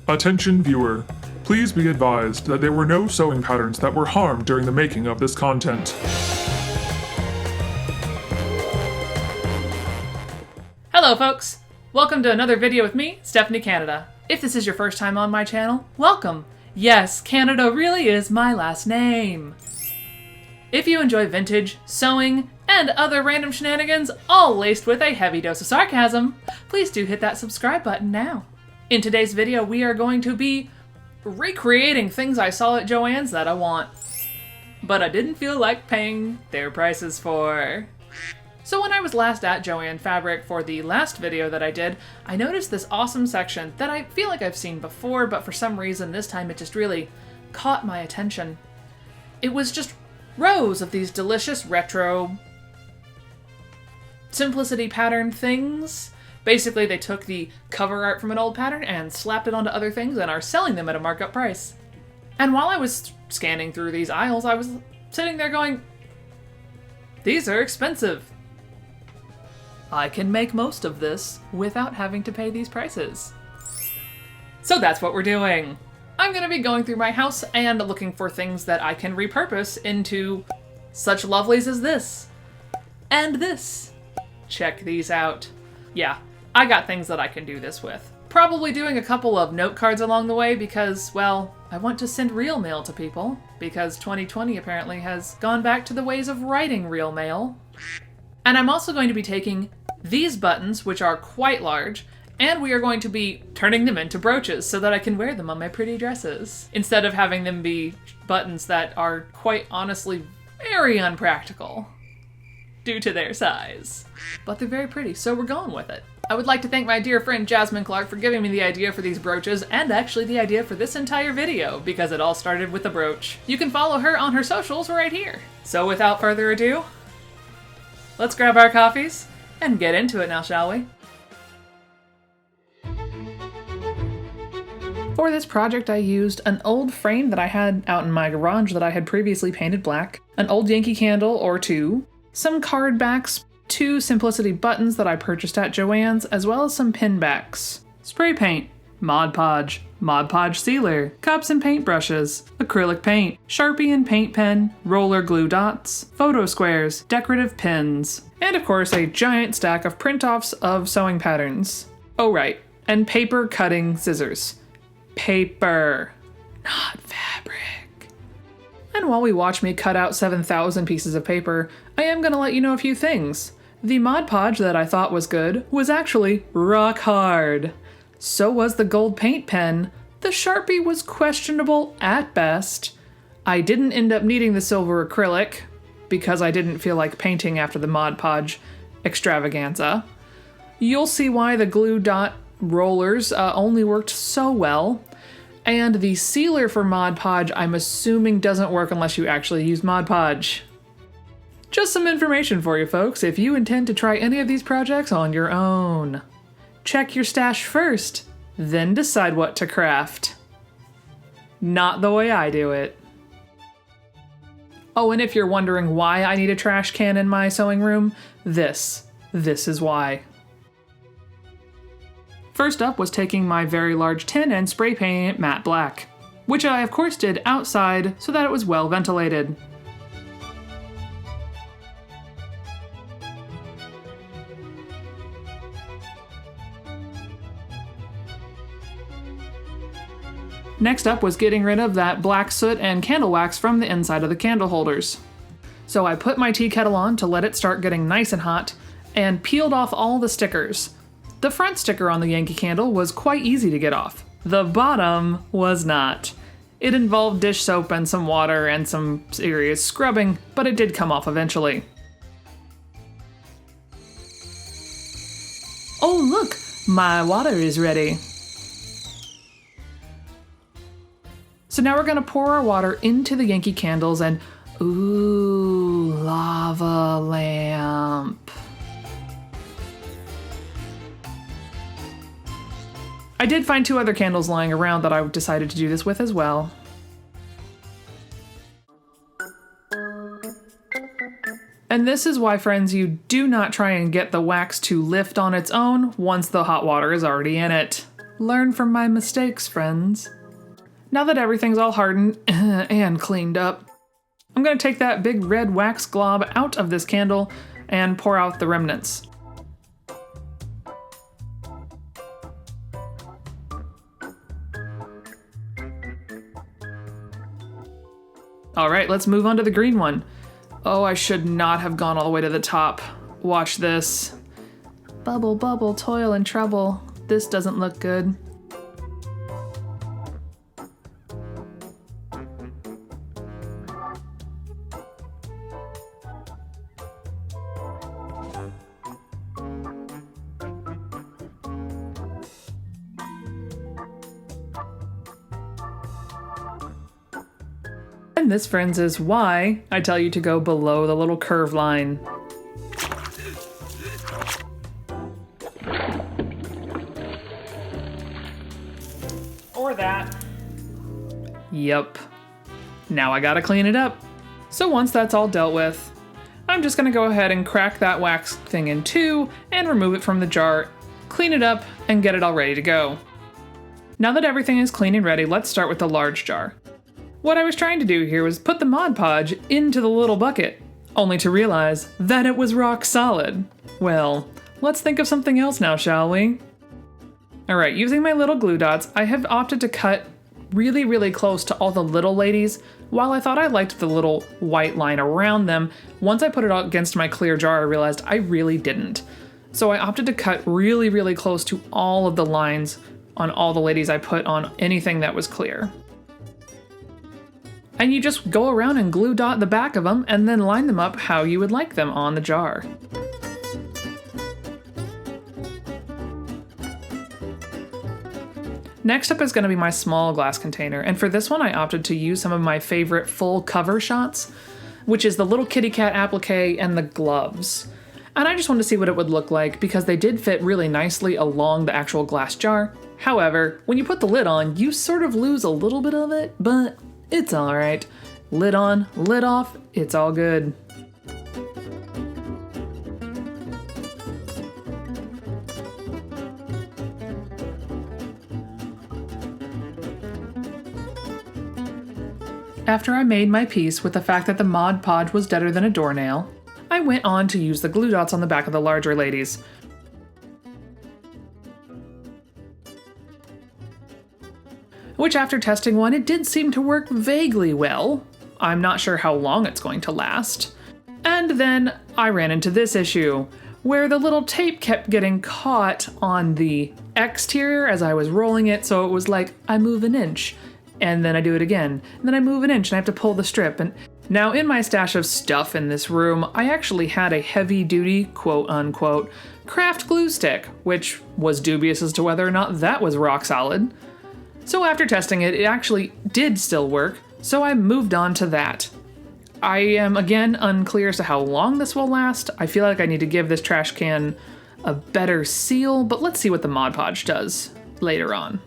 Attention viewer, please be advised that there were no sewing patterns that were harmed during the making of this content. Hello folks! Welcome to another video with me, Stephanie Canada. If this is your first time on my channel, welcome! Yes, Canada really is my last name. If you enjoy vintage, sewing, and other random shenanigans, all laced with a heavy dose of sarcasm, please do hit that subscribe button now. In today's video, we are going to be recreating things I saw at Joann's that I want, but I didn't feel like paying their prices for. So when I was last at Joann Fabric for the last video that I did, I noticed this awesome section that I feel like I've seen before, but for some reason this time it just really caught my attention. It was just rows of these delicious retro simplicity pattern things. Basically, they took the cover art from an old pattern and slapped it onto other things and are selling them at a markup price. And while I was scanning through these aisles, I was sitting there going, these are expensive. I can make most of this without having to pay these prices. So that's what we're doing. I'm gonna be going through my house and looking for things that I can repurpose into such lovelies as this. And this. Check these out. Yeah, I got things that I can do this with. Probably doing a couple of note cards along the way because, well, I want to send real mail to people, because 2020 apparently has gone back to the ways of writing real mail. And I'm also going to be taking these buttons, which are quite large, and we are going to be turning them into brooches so that I can wear them on my pretty dresses, instead of having them be buttons that are quite honestly very unpractical due to their size. But they're very pretty, so we're going with it. I would like to thank my dear friend Jasmine Clark for giving me the idea for these brooches, and actually the idea for this entire video, because it all started with a brooch. You can follow her on her socials right here. So without further ado, let's grab our coffees and get into it now, shall we? For this project, I used an old frame that I had out in my garage that I had previously painted black, an old Yankee candle or two, some card backs, two Simplicity buttons that I purchased at Joann's, as well as some pin backs, spray paint, Mod Podge sealer, cups and paint brushes, acrylic paint, Sharpie and paint pen, roller glue dots, photo squares, decorative pins, and of course a giant stack of print-offs of sewing patterns. Oh right, and paper cutting scissors. Paper, not fabric. And while we watch me cut out 7,000 pieces of paper, I am gonna let you know a few things. The Mod Podge that I thought was good was actually rock hard. So was the gold paint pen. The Sharpie was questionable at best. I didn't end up needing the silver acrylic because I didn't feel like painting after the Mod Podge extravaganza. You'll see why the glue dot rollers only worked so well. And the sealer for Mod Podge, I'm assuming doesn't work unless you actually use Mod Podge. Just some information for you folks if you intend to try any of these projects on your own. Check your stash first, then decide what to craft. Not the way I do it. Oh, and if you're wondering why I need a trash can in my sewing room, this is why. First up was taking my very large tin and spray painting it matte black, which I of course did outside so that it was well ventilated. Next up was getting rid of that black soot and candle wax from the inside of the candle holders. So I put my tea kettle on to let it start getting nice and hot, and peeled off all the stickers. The front sticker on the Yankee candle was quite easy to get off. The bottom was not. It involved dish soap and some water and some serious scrubbing, but it did come off eventually. Oh look, my water is ready. So now we're gonna pour our water into the Yankee candles and ooh, lava lamp. I did find two other candles lying around that I decided to do this with as well. And this is why, friends, you do not try and get the wax to lift on its own once the hot water is already in it. Learn from my mistakes, friends. Now that everything's all hardened and cleaned up, I'm going to take that big red wax glob out of this candle and pour out the remnants. All right, let's move on to the green one. Oh, I should not have gone all the way to the top. Watch this. Bubble, bubble, toil and trouble. This doesn't look good. And this, friends, is why I tell you to go below the little curve line. Or that. Yep. Now I gotta clean it up. So once that's all dealt with, I'm just gonna go ahead and crack that wax thing in two and remove it from the jar, clean it up, and get it all ready to go. Now that everything is clean and ready, let's start with the large jar. What I was trying to do here was put the Mod Podge into the little bucket, only to realize that it was rock solid. Well, let's think of something else now, shall we? Alright, using my little glue dots, I have opted to cut really, really close to all the little ladies. While I thought I liked the little white line around them, once I put it against my clear jar, I realized I really didn't. So I opted to cut really, really close to all of the lines on all the ladies I put on anything that was clear. And you just go around and glue dot the back of them and then line them up how you would like them on the jar. Next up is going to be my small glass container, and for this one I opted to use some of my favorite full cover shots, which is the little kitty cat applique and the gloves. And I just wanted to see what it would look like because they did fit really nicely along the actual glass jar. However, when you put the lid on, you sort of lose a little bit of it, but it's alright. Lid on, lid off, it's all good. After I made my peace with the fact that the Mod Podge was deader than a doornail, I went on to use the glue dots on the back of the larger ladies. Which, after testing one, it did seem to work vaguely well. I'm not sure how long it's going to last. And then I ran into this issue, where the little tape kept getting caught on the exterior as I was rolling it, so it was like, I move an inch, and then I do it again, and then I move an inch and I have to pull the strip. And now in my stash of stuff in this room, I actually had a heavy-duty, quote-unquote, craft glue stick, which was dubious as to whether or not that was rock solid. So after testing it, it actually did still work, so I moved on to that. I am, again, unclear as to how long this will last. I feel like I need to give this trash can a better seal, but let's see what the Mod Podge does later on.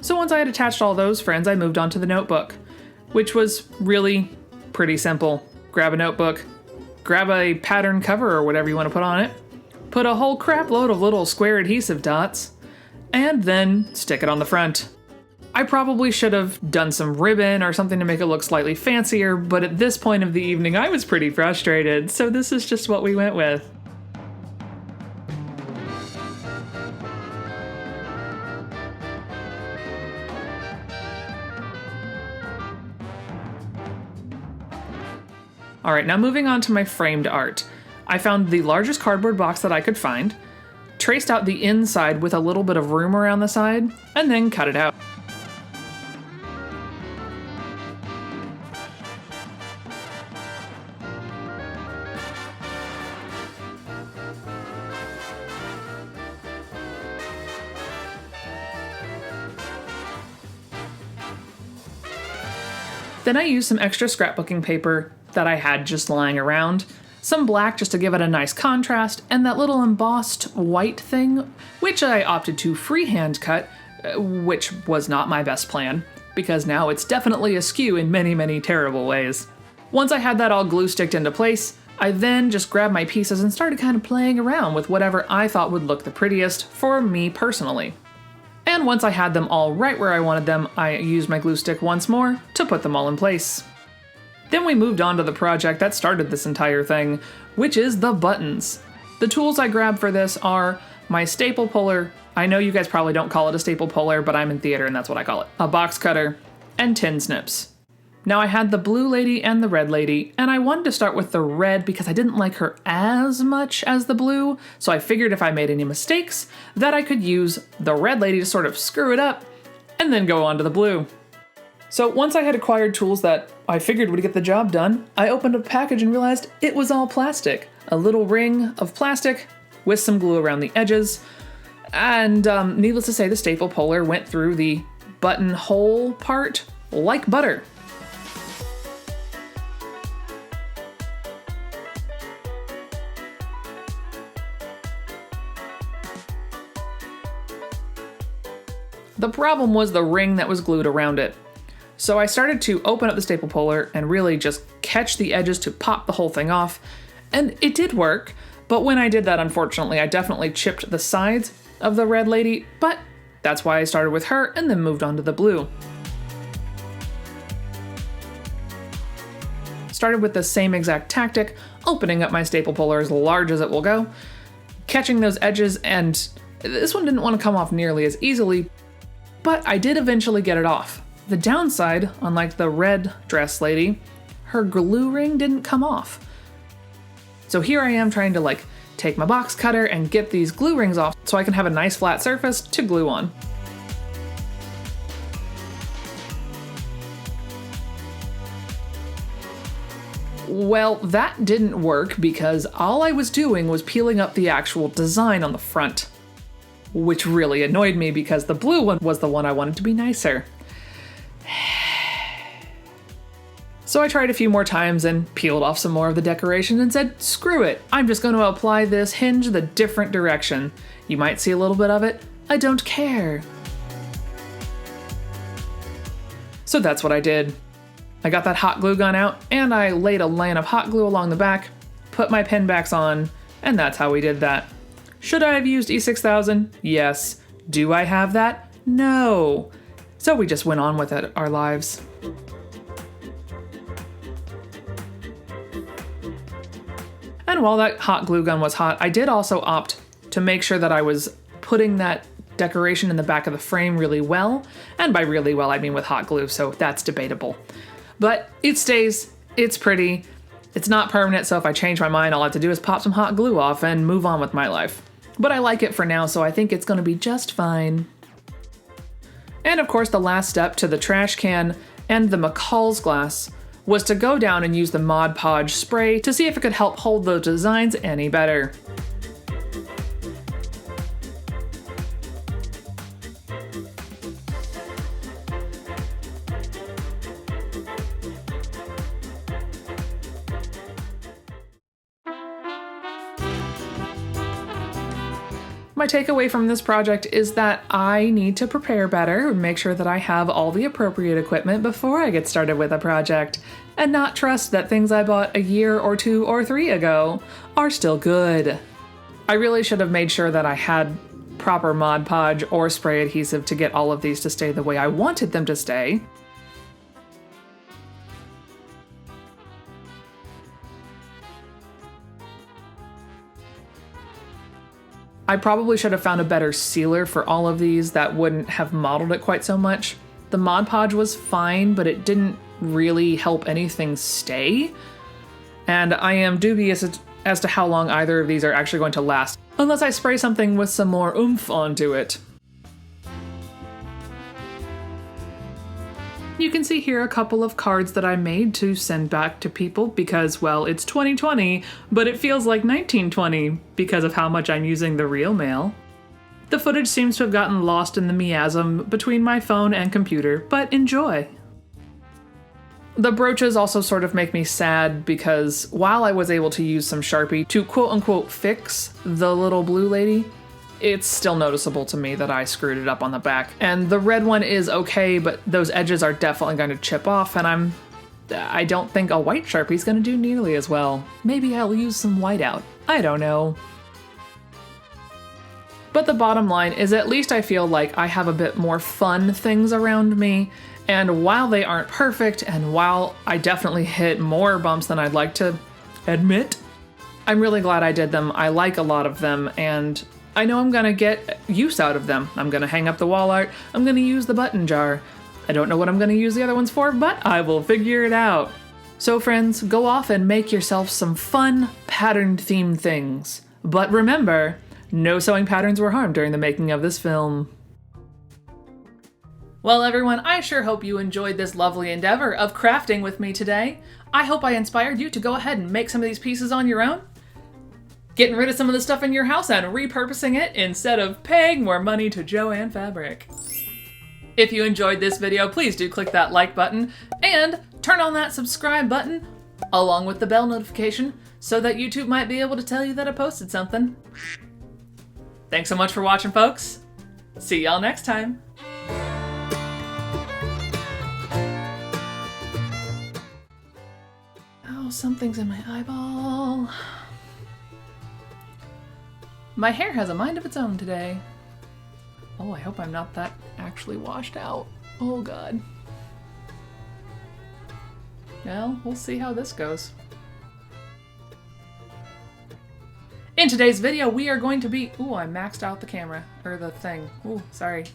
So once I had attached all those friends, I moved on to the notebook, which was really pretty simple. Grab a notebook, grab a pattern cover or whatever you want to put on it, put a whole crap load of little square adhesive dots, and then stick it on the front. I probably should have done some ribbon or something to make it look slightly fancier, but at this point of the evening I was pretty frustrated, so this is just what we went with. Alright, now moving on to my framed art. I found the largest cardboard box that I could find, traced out the inside with a little bit of room around the side, and then cut it out. Then I used some extra scrapbooking paper that I had just lying around. some black just to give it a nice contrast, and that little embossed white thing, which I opted to freehand cut, which was not my best plan, because now it's definitely askew in many, many terrible ways. Once I had that all glue sticked into place, I then just grabbed my pieces and started kind of playing around with whatever I thought would look the prettiest for me personally. And once I had them all right where I wanted them, I used my glue stick once more to put them all in place. Then we moved on to the project that started this entire thing, which is the buttons. The tools I grabbed for this are my staple puller. I know you guys probably don't call it a staple puller, but I'm in theater and that's what I call it. A box cutter, and tin snips. Now I had the blue lady and the red lady, and I wanted to start with the red because I didn't like her as much as the blue, so I figured if I made any mistakes, that I could use the red lady to sort of screw it up, and then go on to the blue. So once I had acquired tools that I figured would get the job done, I opened up a package and realized it was all plastic. A little ring of plastic with some glue around the edges, and needless to say, the staple puller went through the buttonhole part like butter. The problem was the ring that was glued around it. So I started to open up the staple puller and really just catch the edges to pop the whole thing off, and it did work, but when I did that, unfortunately, I definitely chipped the sides of the red lady, but that's why I started with her and then moved on to the blue. Started with the same exact tactic, opening up my staple puller as large as it will go, catching those edges, and this one didn't want to come off nearly as easily, but I did eventually get it off. The downside, unlike the red dress lady, her glue ring didn't come off. So here I am trying to take my box cutter and get these glue rings off so I can have a nice flat surface to glue on. Well, that didn't work because all I was doing was peeling up the actual design on the front, which really annoyed me because the blue one was the one I wanted to be nicer. So I tried a few more times and peeled off some more of the decoration and said, screw it, I'm just going to apply this hinge the different direction. You might see a little bit of it, I don't care. So that's what I did. I got that hot glue gun out and I laid a line of hot glue along the back, put my pin backs on, and that's how we did that. Should I have used E6000? Yes. Do I have that? No. So we just went on with it, our lives. And while that hot glue gun was hot, I did also opt to make sure that I was putting that decoration in the back of the frame really well. And by really well, I mean with hot glue, so that's debatable. But it stays, it's pretty, it's not permanent, so if I change my mind, all I have to do is pop some hot glue off and move on with my life. But I like it for now, so I think it's gonna be just fine. And of course, the last step to the trash can and the McCall's glass was to go down and use the Mod Podge spray to see if it could help hold those designs any better. My takeaway from this project is that I need to prepare better and make sure that I have all the appropriate equipment before I get started with a project, and not trust that things I bought a year or 2 or 3 ago are still good. I really should have made sure that I had proper Mod Podge or spray adhesive to get all of these to stay the way I wanted them to stay. I probably should have found a better sealer for all of these that wouldn't have mottled it quite so much. The Mod Podge was fine, but it didn't really help anything stay. And I am dubious as to how long either of these are actually going to last, unless I spray something with some more oomph onto it. You can see here a couple of cards that I made to send back to people because, well, it's 2020, but it feels like 1920 because of how much I'm using the real mail. The footage seems to have gotten lost in the miasm between my phone and computer, but enjoy. The brooches also sort of make me sad because while I was able to use some Sharpie to quote-unquote fix the little blue lady, it's still noticeable to me that I screwed it up on the back. And the red one is okay, but those edges are definitely going to chip off, and I don't think a white Sharpie is going to do nearly as well. Maybe I'll use some white out. I don't know. But the bottom line is at least I feel like I have a bit more fun things around me. And while they aren't perfect, and while I definitely hit more bumps than I'd like to admit, I'm really glad I did them. I like a lot of them, and I know I'm gonna get use out of them. I'm gonna hang up the wall art. I'm gonna use the button jar. I don't know what I'm gonna use the other ones for, but I will figure it out. So friends, go off and make yourself some fun, pattern-themed things. But remember, no sewing patterns were harmed during the making of this film. Well, everyone, I sure hope you enjoyed this lovely endeavor of crafting with me today. I hope I inspired you to go ahead and make some of these pieces on your own, getting rid of some of the stuff in your house and repurposing it instead of paying more money to Joann Fabric. If you enjoyed this video, please do click that like button and turn on that subscribe button along with the bell notification so that YouTube might be able to tell you that I posted something. Thanks so much for watching, folks. See y'all next time. Oh, something's in my eyeball. My hair has a mind of its own today. Oh, I hope I'm not that actually washed out. Oh, God. Well, we'll see how this goes. In today's video, we are going to be... Ooh, I maxed out the camera. Or the thing. Ooh, sorry.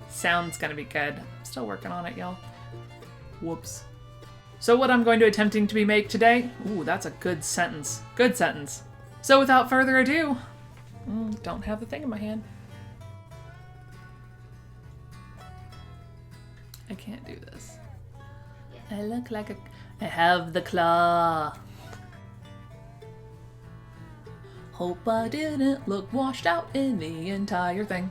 Sound's gonna be good. I'm still working on it, y'all. Whoops. So what I'm going to attempting to be make today... Ooh, that's a good sentence. Good sentence. So without further ado... don't have the thing in my hand. I can't do this. I look like I have the claw. Hope I didn't look washed out in the entire thing.